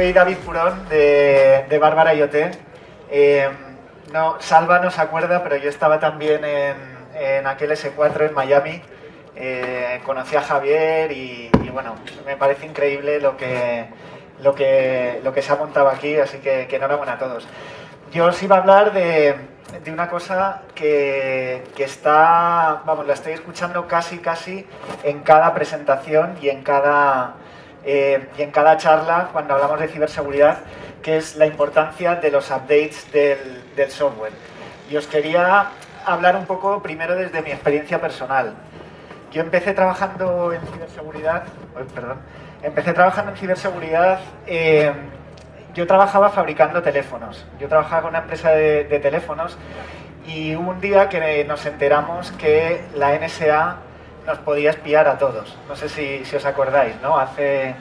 soy David Purón de Bárbara IoT. No, Salva no se acuerda, pero yo estaba también en aquel S4 en Miami. Conocí a Javier y bueno, me parece increíble lo que se ha montado aquí, así que enhorabuena a todos. Yo os iba a hablar de una cosa que está, vamos, la estoy escuchando casi en cada presentación y en cada charla cuando hablamos de ciberseguridad, que es la importancia de los updates del software. Y os quería hablar un poco primero desde mi experiencia personal. Yo empecé trabajando en ciberseguridad, yo trabajaba fabricando teléfonos. Yo trabajaba con una empresa de teléfonos y hubo un día que nos enteramos que la NSA nos podía espiar a todos. No sé si os acordáis, ¿no? Hace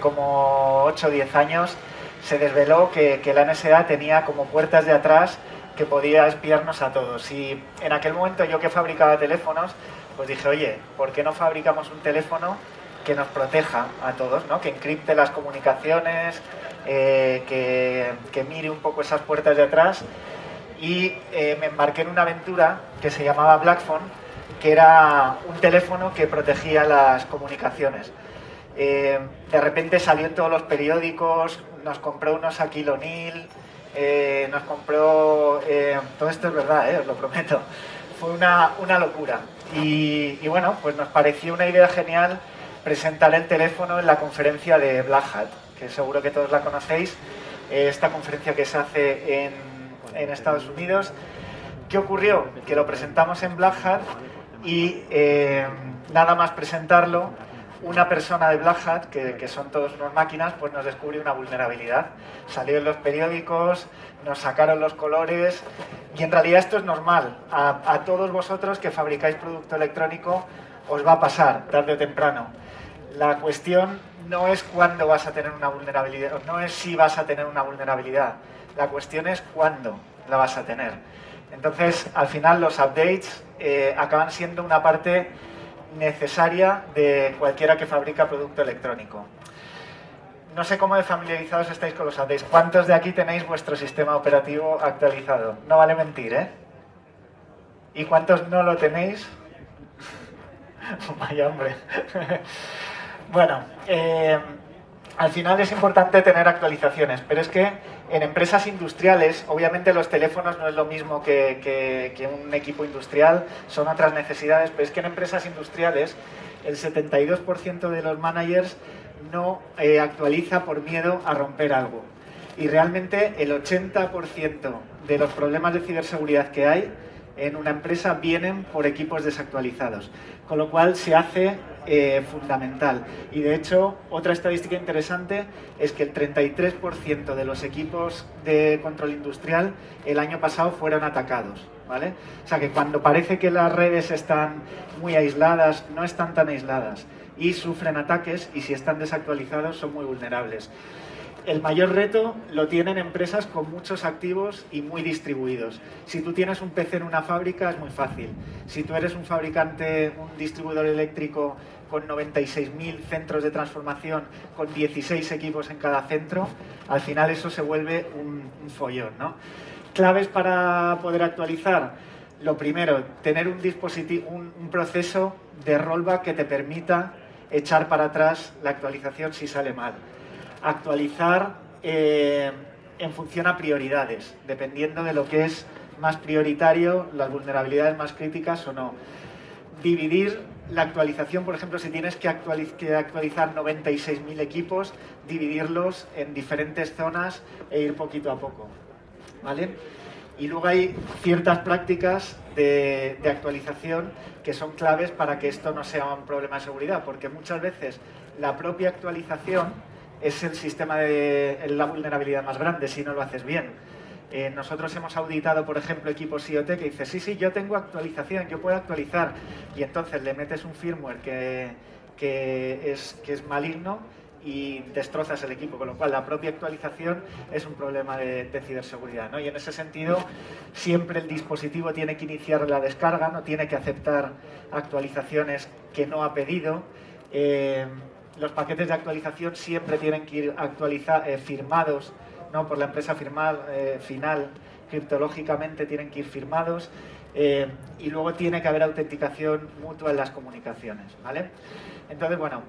como 8 o 10 años se desveló que la NSA tenía como puertas de atrás que podía espiarnos a todos. Y en aquel momento yo, que fabricaba teléfonos, pues dije, oye, ¿por qué no fabricamos un teléfono que nos proteja a todos, ¿no? Que encripte las comunicaciones, que mire un poco esas puertas de atrás? Y me embarqué en una aventura que se llamaba Blackphone, que era un teléfono que protegía las comunicaciones. De repente salió en todos los periódicos, nos compró unos Shaquille O'Neal, nos compró... todo esto es verdad, os lo prometo. Fue una locura. Y bueno, pues nos pareció una idea genial presentar el teléfono en la conferencia de Black Hat, que seguro que todos la conocéis, esta conferencia que se hace en Estados Unidos. ¿Qué ocurrió? Que lo presentamos en Black Hat y nada más presentarlo, una persona de Black Hat, que son todos unas máquinas, pues nos descubrió una vulnerabilidad. Salió en los periódicos, nos sacaron los colores, y en realidad esto es normal. A todos vosotros que fabricáis producto electrónico os va a pasar, tarde o temprano. La cuestión no es cuándo vas a tener una vulnerabilidad, no es si vas a tener una vulnerabilidad, la cuestión es cuándo la vas a tener. Entonces, al final los updates acaban siendo una parte necesaria de cualquiera que fabrica producto electrónico. No sé cómo de familiarizados estáis con los updates. ¿Cuántos de aquí tenéis vuestro sistema operativo actualizado? No vale mentir, ¿eh? ¿Y cuántos no lo tenéis? Vaya hombre. Bueno, al final es importante tener actualizaciones, pero es que en empresas industriales, obviamente los teléfonos no es lo mismo que un equipo industrial, son otras necesidades, pero es que en empresas industriales el 72% de los managers no actualiza por miedo a romper algo. Y realmente el 80% de los problemas de ciberseguridad que hay en una empresa vienen por equipos desactualizados, con lo cual se hace fundamental. Y de hecho, otra estadística interesante es que el 33% de los equipos de control industrial el año pasado fueron atacados, ¿vale? O sea que cuando parece que las redes están muy aisladas, no están tan aisladas y sufren ataques, y si están desactualizados son muy vulnerables. El mayor reto lo tienen empresas con muchos activos y muy distribuidos. Si tú tienes un PC en una fábrica es muy fácil. Si tú eres un fabricante, un distribuidor eléctrico con 96.000 centros de transformación, con 16 equipos en cada centro, al final eso se vuelve un follón, ¿no? Claves para poder actualizar. Lo primero, tener un dispositivo, un proceso de rollback que te permita echar para atrás la actualización si sale mal. Actualizar en función a prioridades, dependiendo de lo que es más prioritario, las vulnerabilidades más críticas o no. Dividir la actualización, por ejemplo, si tienes que actualizar 96.000 equipos, dividirlos en diferentes zonas e ir poquito a poco, ¿vale? Y luego hay ciertas prácticas de actualización que son claves para que esto no sea un problema de seguridad, porque muchas veces la propia actualización es el sistema de la vulnerabilidad más grande si no lo haces bien. Nosotros hemos auditado, por ejemplo, equipos IoT que dice, sí, yo tengo actualización, yo puedo actualizar, y entonces le metes un firmware que es maligno y destrozas el equipo, con lo cual la propia actualización es un problema de ciberseguridad, ¿no? Y en ese sentido, siempre el dispositivo tiene que iniciar la descarga, no tiene que aceptar actualizaciones que no ha pedido. los paquetes de actualización siempre tienen que ir firmados, ¿no?, por la empresa final, criptológicamente tienen que ir firmados, y luego tiene que haber autenticación mutua en las comunicaciones, ¿vale? Entonces, bueno,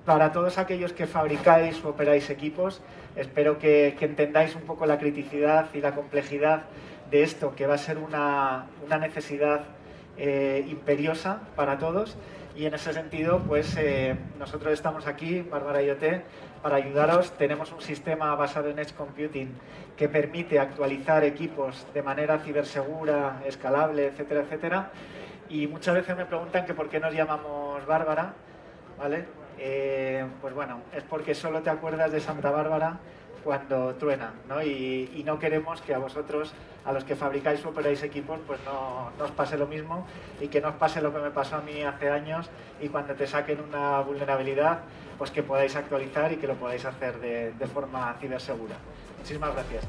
para todos aquellos que fabricáis o operáis equipos, espero que entendáis un poco la criticidad y la complejidad de esto, que va a ser una necesidad imperiosa para todos, y en ese sentido, pues nosotros estamos aquí, Bárbara IoT, para ayudaros. Tenemos un sistema basado en Edge Computing que permite actualizar equipos de manera cibersegura, escalable, etcétera, etcétera. Y muchas veces me preguntan que por qué nos llamamos Bárbara, ¿vale? Pues bueno, es porque solo te acuerdas de Santa Bárbara cuando truena, ¿no? Y no queremos que a vosotros, a los que fabricáis o operáis equipos, pues no os pase lo mismo, y que no os pase lo que me pasó a mí hace años, y cuando te saquen una vulnerabilidad, pues que podáis actualizar y que lo podáis hacer de forma cibersegura. Muchísimas gracias.